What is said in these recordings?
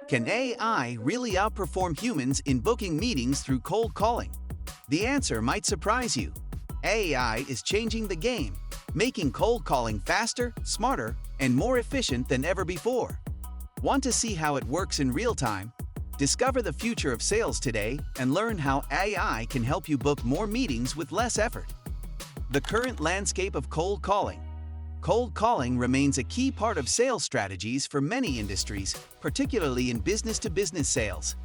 Can AI really outperform humans in booking meetings through cold calling? The answer might surprise you. AI is changing the game, making cold calling faster, smarter, and more efficient than ever before. Want to see how it works in real time? Discover the future of sales today and learn how AI can help you book more meetings with less effort. The current landscape of cold calling. Cold calling remains a key part of sales strategies for many industries, particularly in business-to-business sales.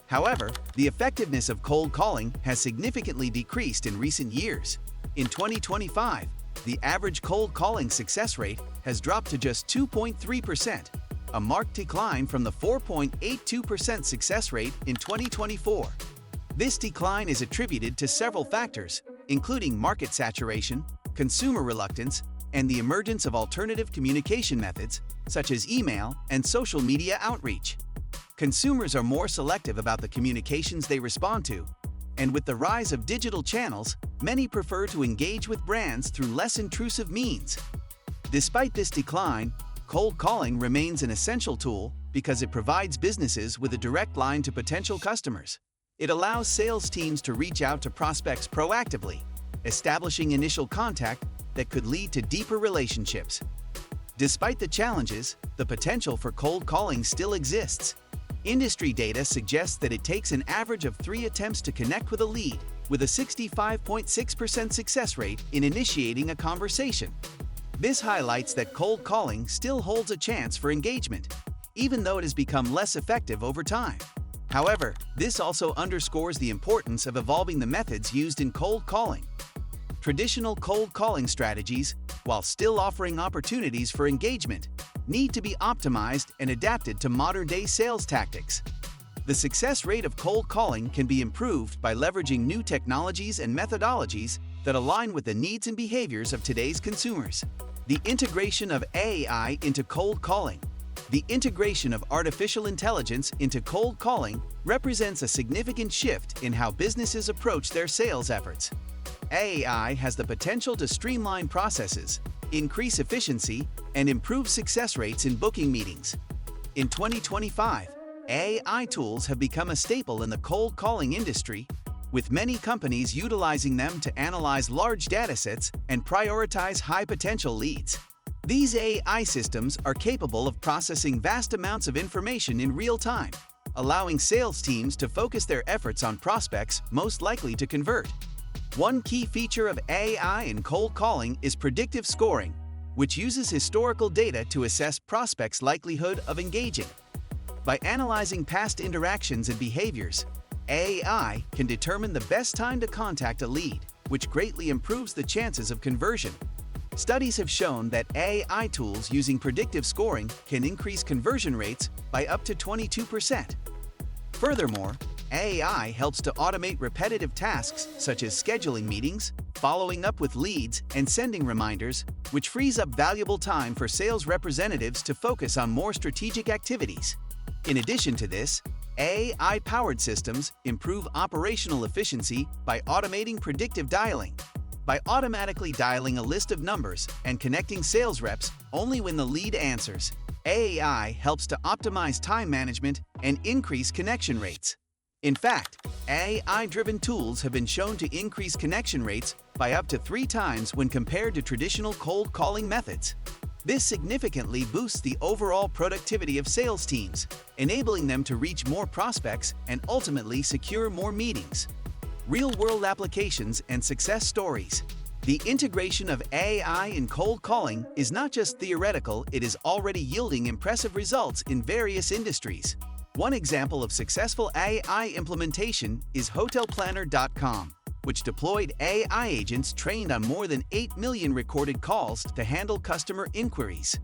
However, the effectiveness of cold calling has significantly decreased in recent years. In 2025, the average cold calling success rate has dropped to just 2.3%, a marked decline from the 4.82% success rate in 2024. This decline is attributed to several factors, including market saturation, consumer reluctance, and the emergence of alternative communication methods, such as email and social media outreach. Consumers are more selective about the communications they respond to, and with the rise of digital channels, many prefer to engage with brands through less intrusive means. Despite this decline, cold calling remains an essential tool because it provides businesses with a direct line to potential customers. It allows sales teams to reach out to prospects proactively, establishing initial contact that could lead to deeper relationships. Despite the challenges, the potential for cold calling still exists. Industry data suggests that it takes an average of 3 attempts to connect with a lead, with a 65.6% success rate in initiating a conversation. This highlights that cold calling still holds a chance for engagement, even though it has become less effective over time. However, this also underscores the importance of evolving the methods used in cold calling. Traditional cold calling strategies, while still offering opportunities for engagement, need to be optimized and adapted to modern-day sales tactics. The success rate of cold calling can be improved by leveraging new technologies and methodologies that align with the needs and behaviors of today's consumers. The integration of AI into cold calling. The integration of artificial intelligence into cold calling represents a significant shift in how businesses approach their sales efforts. AI has the potential to streamline processes, increase efficiency, and improve success rates in booking meetings. In 2025, AI tools have become a staple in the cold calling industry, with many companies utilizing them to analyze large datasets and prioritize high-potential leads. These AI systems are capable of processing vast amounts of information in real time, allowing sales teams to focus their efforts on prospects most likely to convert. One key feature of AI in cold calling is predictive scoring, which uses historical data to assess prospects' likelihood of engaging. By analyzing past interactions and behaviors, AI can determine the best time to contact a lead, which greatly improves the chances of conversion. Studies have shown that AI tools using predictive scoring can increase conversion rates by up to 22%. Furthermore, AI helps to automate repetitive tasks such as scheduling meetings, following up with leads, and sending reminders, which frees up valuable time for sales representatives to focus on more strategic activities. In addition to this, AI-powered systems improve operational efficiency by automating predictive dialing. By automatically dialing a list of numbers and connecting sales reps only when the lead answers, AI helps to optimize time management and increase connection rates. In fact, AI-driven tools have been shown to increase connection rates by up to 3 times when compared to traditional cold calling methods. This significantly boosts the overall productivity of sales teams, enabling them to reach more prospects and ultimately secure more meetings. Real-world applications and success stories. The integration of AI in cold calling is not just theoretical, it is already yielding impressive results in various industries. One example of successful AI implementation is HotelPlanner.com, which deployed AI agents trained on more than 8 million recorded calls to handle customer inquiries.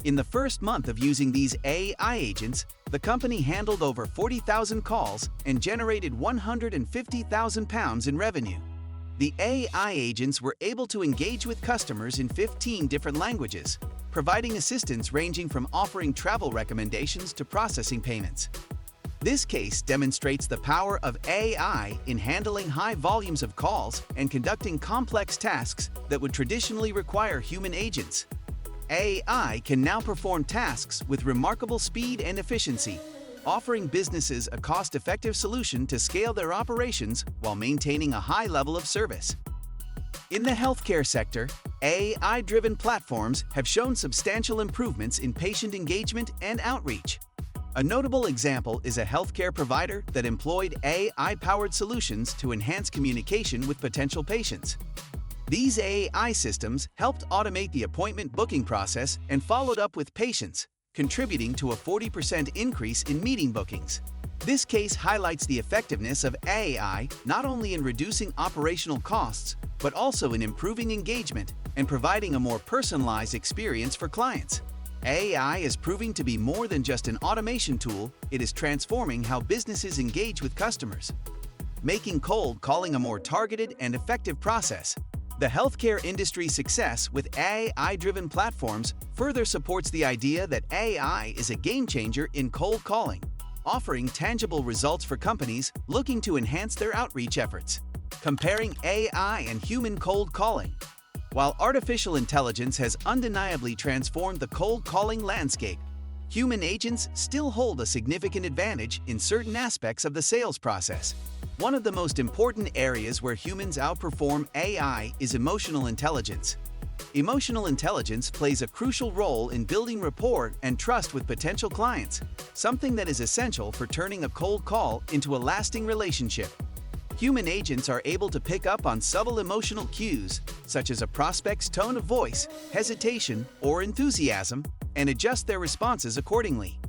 In the first month of using these AI agents, the company handled over 40,000 calls and generated £150,000 in revenue. The AI agents were able to engage with customers in 15 different languages, providing assistance ranging from offering travel recommendations to processing payments. This case demonstrates the power of AI in handling high volumes of calls and conducting complex tasks that would traditionally require human agents. AI can now perform tasks with remarkable speed and efficiency, offering businesses a cost-effective solution to scale their operations while maintaining a high level of service. In the healthcare sector, AI-driven platforms have shown substantial improvements in patient engagement and outreach. A notable example is a healthcare provider that employed AI-powered solutions to enhance communication with potential patients. These AI systems helped automate the appointment booking process and followed up with patients, contributing to a 40% increase in meeting bookings. This case highlights the effectiveness of AI not only in reducing operational costs, but also in improving engagement and providing a more personalized experience for clients. AI is proving to be more than just an automation tool, it is transforming how businesses engage with customers, making cold calling a more targeted and effective process. The healthcare industry's success with AI-driven platforms further supports the idea that AI is a game-changer in cold calling, offering tangible results for companies looking to enhance their outreach efforts. Comparing AI and human cold calling. While artificial intelligence has undeniably transformed the cold calling landscape, human agents still hold a significant advantage in certain aspects of the sales process. One of the most important areas where humans outperform AI is emotional intelligence. Emotional intelligence plays a crucial role in building rapport and trust with potential clients, something that is essential for turning a cold call into a lasting relationship. Human agents are able to pick up on subtle emotional cues, such as a prospect's tone of voice, hesitation, or enthusiasm, and adjust their responses accordingly.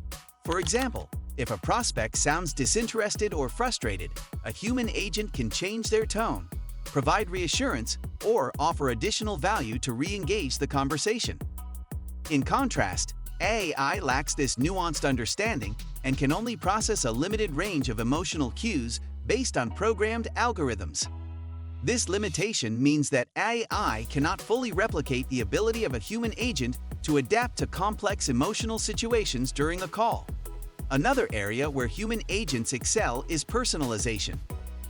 For example, if a prospect sounds disinterested or frustrated, a human agent can change their tone, provide reassurance, or offer additional value to re-engage the conversation. In contrast, AI lacks this nuanced understanding and can only process a limited range of emotional cues based on programmed algorithms. This limitation means that AI cannot fully replicate the ability of a human agent to adapt to complex emotional situations during a call. Another area where human agents excel is personalization.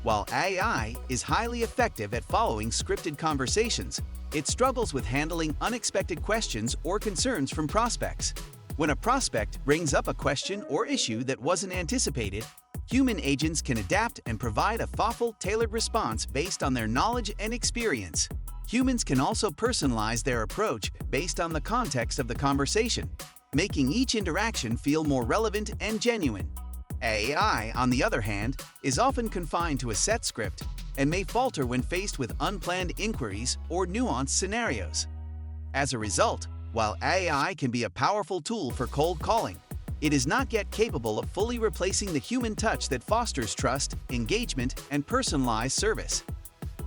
While AI is highly effective at following scripted conversations, it struggles with handling unexpected questions or concerns from prospects. When a prospect brings up a question or issue that wasn't anticipated, human agents can adapt and provide a thoughtful, tailored response based on their knowledge and experience. Humans can also personalize their approach based on the context of the conversation, making each interaction feel more relevant and genuine. AI, on the other hand, is often confined to a set script and may falter when faced with unplanned inquiries or nuanced scenarios. As a result, while AI can be a powerful tool for cold calling, it is not yet capable of fully replacing the human touch that fosters trust, engagement, and personalized service.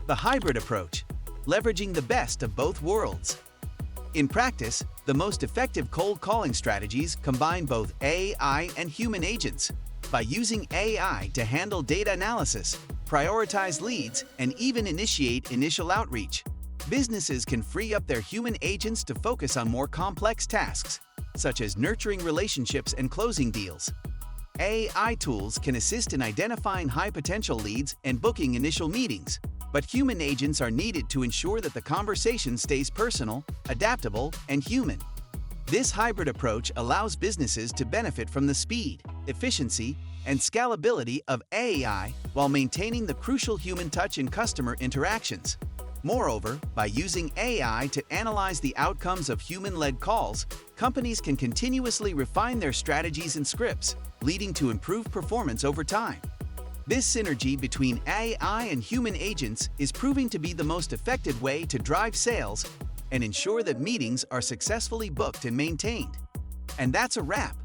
The hybrid approach, leveraging the best of both worlds. In practice, the most effective cold calling strategies combine both AI and human agents. By using AI to handle data analysis, prioritize leads, and even initiate initial outreach, businesses can free up their human agents to focus on more complex tasks, such as nurturing relationships and closing deals. AI tools can assist in identifying high-potential leads and booking initial meetings, but human agents are needed to ensure that the conversation stays personal, adaptable, and human. This hybrid approach allows businesses to benefit from the speed, efficiency, and scalability of AI while maintaining the crucial human touch in customer interactions. Moreover, by using AI to analyze the outcomes of human-led calls, companies can continuously refine their strategies and scripts, leading to improved performance over time. This synergy between AI and human agents is proving to be the most effective way to drive sales and ensure that meetings are successfully booked and maintained. And that's a wrap.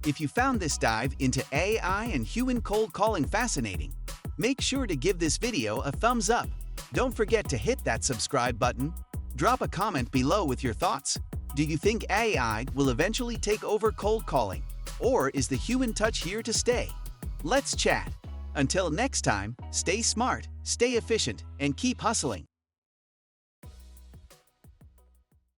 If you found this dive into AI and human cold calling fascinating, make sure to give this video a thumbs up. Don't forget to hit that subscribe button. Drop a comment below with your thoughts. Do you think AI will eventually take over cold calling? Or is the human touch here to stay? Let's chat. Until next time, stay smart, stay efficient, and keep hustling.